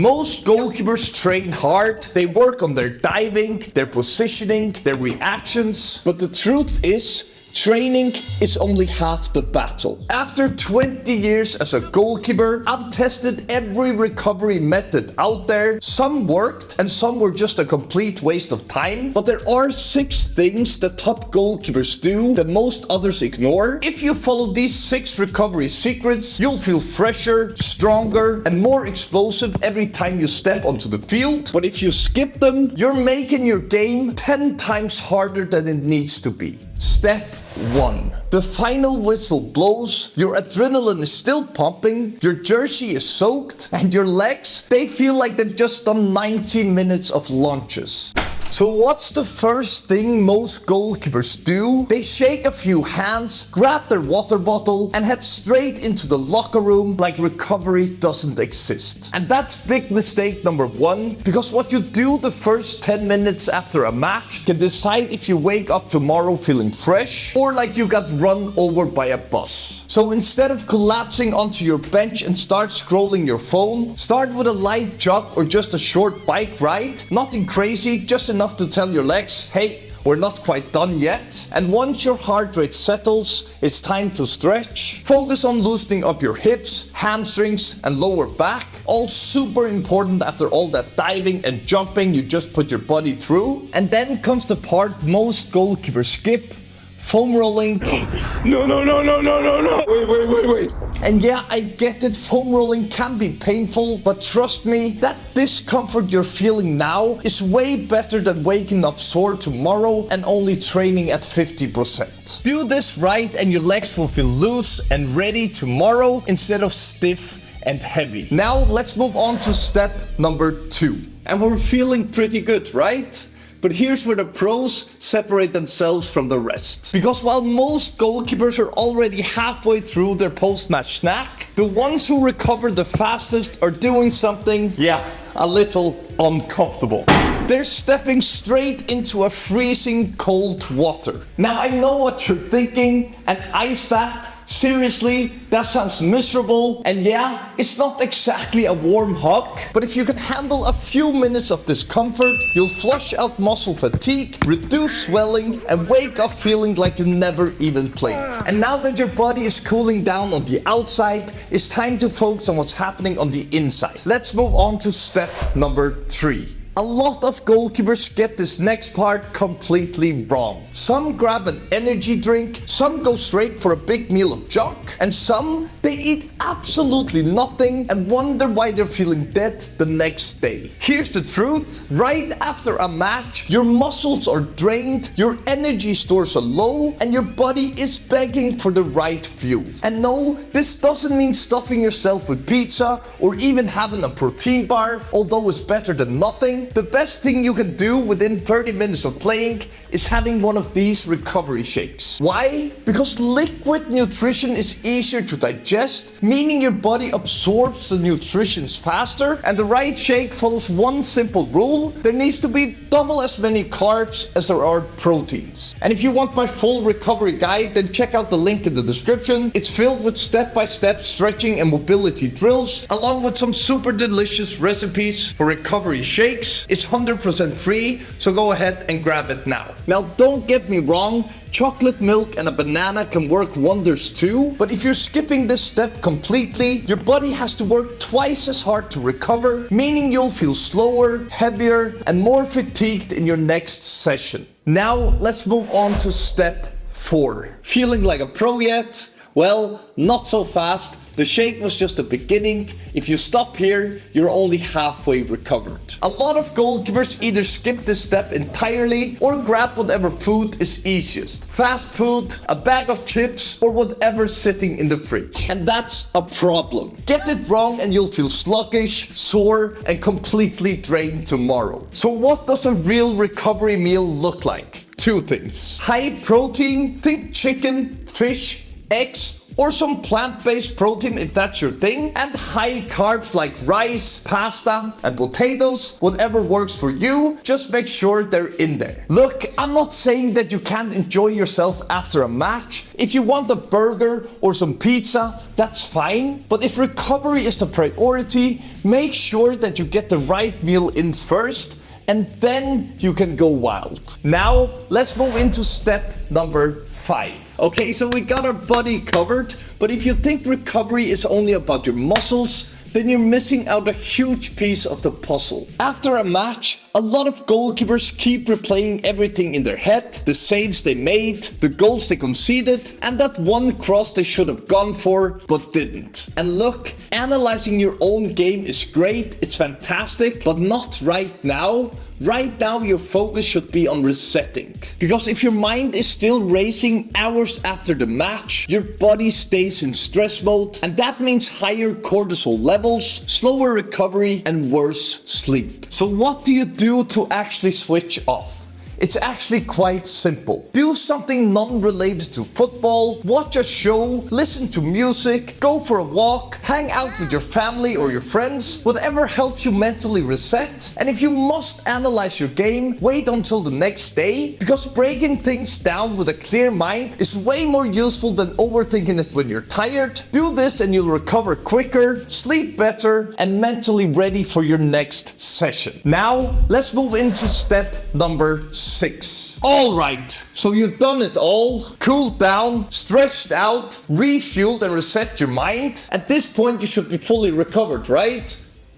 Most goalkeepers train hard, they work on their diving, their positioning, their reactions, but the truth is, training is only half the battle. After 20 years as a goalkeeper, I've tested every recovery method out there. Some worked and some were just a complete waste of time. But there are 6 things that top goalkeepers do that most others ignore. If you follow these 6 recovery secrets, you'll feel fresher, stronger, and more explosive every time you step onto the field. But if you skip them, you're making your game 10 times harder than it needs to be. Step 1. The final whistle blows, your adrenaline is still pumping, your jersey is soaked, and your legs, they feel like they've just done 90 minutes of lunges. So what's the first thing most goalkeepers do? They shake a few hands, grab their water bottle, and head straight into the locker room like recovery doesn't exist. And that's big mistake number 1, because what you do the first 10 minutes after a match can decide if you wake up tomorrow feeling fresh or like you got run over by a bus. So instead of collapsing onto your bench and start scrolling your phone, start with a light jog or just a short bike ride. Nothing crazy, just enough to tell your legs, hey, we're not quite done yet. And once your heart rate settles, it's time to stretch. Focus on loosening up your hips, hamstrings, and lower back. All super important after all that diving and jumping you just put your body through. And then comes the part most goalkeepers skip. Foam rolling. No. Wait. And yeah, I get it, foam rolling can be painful, but trust me, that discomfort you're feeling now is way better than waking up sore tomorrow and only training at 50%. Do this right and your legs will feel loose and ready tomorrow instead of stiff and heavy. Now let's move on to step number 2. And we're feeling pretty good, right? But here's where the pros separate themselves from the rest. Because while most goalkeepers are already halfway through their post-match snack, the ones who recover the fastest are doing something, a little uncomfortable. They're stepping straight into a freezing cold water. Now I know what you're thinking, an ice bath? Seriously, that sounds miserable, and yeah, it's not exactly a warm hug, but if you can handle a few minutes of discomfort, you'll flush out muscle fatigue, reduce swelling, and wake up feeling like you never even played. And now that your body is cooling down on the outside, it's time to focus on what's happening on the inside. Let's move on to step number 3. A lot of goalkeepers get this next part completely wrong. Some grab an energy drink, some go straight for a big meal of junk, and some, they eat absolutely nothing and wonder why they're feeling dead the next day. Here's the truth, right after a match, your muscles are drained, your energy stores are low, and your body is begging for the right fuel. And no, this doesn't mean stuffing yourself with pizza or even having a protein bar, although it's better than nothing. The best thing you can do within 30 minutes of playing is having one of these recovery shakes. Why? Because liquid nutrition is easier to digest, meaning your body absorbs the nutrition faster, and the right shake follows one simple rule: there needs to be double as many carbs as there are proteins. And if you want my full recovery guide, then check out the link in the description. It's filled with step-by-step stretching and mobility drills, along with some super delicious recipes for recovery shakes. It's 100% free, so go ahead and grab it now. Now don't get me wrong, chocolate milk and a banana can work wonders too, but if you're skipping this step completely, your body has to work twice as hard to recover, meaning you'll feel slower, heavier, and more fatigued in your next session. Now let's move on to step 4. Feeling like a pro yet? Well, not so fast. The shake was just the beginning. If you stop here, you're only halfway recovered. A lot of goalkeepers either skip this step entirely or grab whatever food is easiest. Fast food, a bag of chips, or whatever's sitting in the fridge. And that's a problem. Get it wrong and you'll feel sluggish, sore, and completely drained tomorrow. So what does a real recovery meal look like? 2 things. High protein, think chicken, fish, eggs, or some plant-based protein if that's your thing, and high carbs like rice, pasta, and potatoes. Whatever works for you, just make sure they're in there. Look, I'm not saying that you can't enjoy yourself after a match. If you want a burger or some pizza, that's fine. But if recovery is the priority, make sure that you get the right meal in first, and then you can go wild. Now, let's move into step number 5. Okay, so we got our body covered, but if you think recovery is only about your muscles, then you're missing out a huge piece of the puzzle. After a match, a lot of goalkeepers keep replaying everything in their head, the saves they made, the goals they conceded, and that one cross they should have gone for but didn't. And look, analyzing your own game is great, it's fantastic, but not right now. Right now, your focus should be on resetting. Because if your mind is still racing hours after the match, your body stays in stress mode, and that means higher cortisol levels, slower recovery, and worse sleep. So what do you do to actually switch off? It's actually quite simple. Do something non-related to football, watch a show, listen to music, go for a walk, hang out with your family or your friends, whatever helps you mentally reset. And if you must analyze your game, wait until the next day, because breaking things down with a clear mind is way more useful than overthinking it when you're tired. Do this and you'll recover quicker, sleep better, and mentally ready for your next session. Now, let's move into step number 6. Alright, so you've done it all, cooled down, stretched out, refueled and reset your mind. At this point you should be fully recovered, right?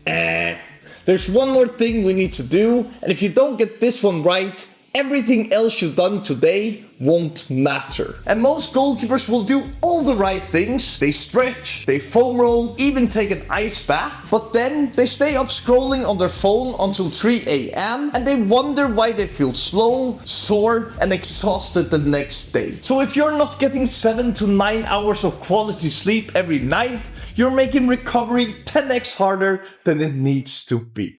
There's one more thing we need to do, and if you don't get this one right, everything else you've done today won't matter. And most goalkeepers will do all the right things. They stretch, they foam roll, even take an ice bath. But then they stay up scrolling on their phone until 3 a.m. and they wonder why they feel slow, sore, and exhausted the next day. So if you're not getting 7 to 9 hours of quality sleep every night, you're making recovery 10x harder than it needs to be.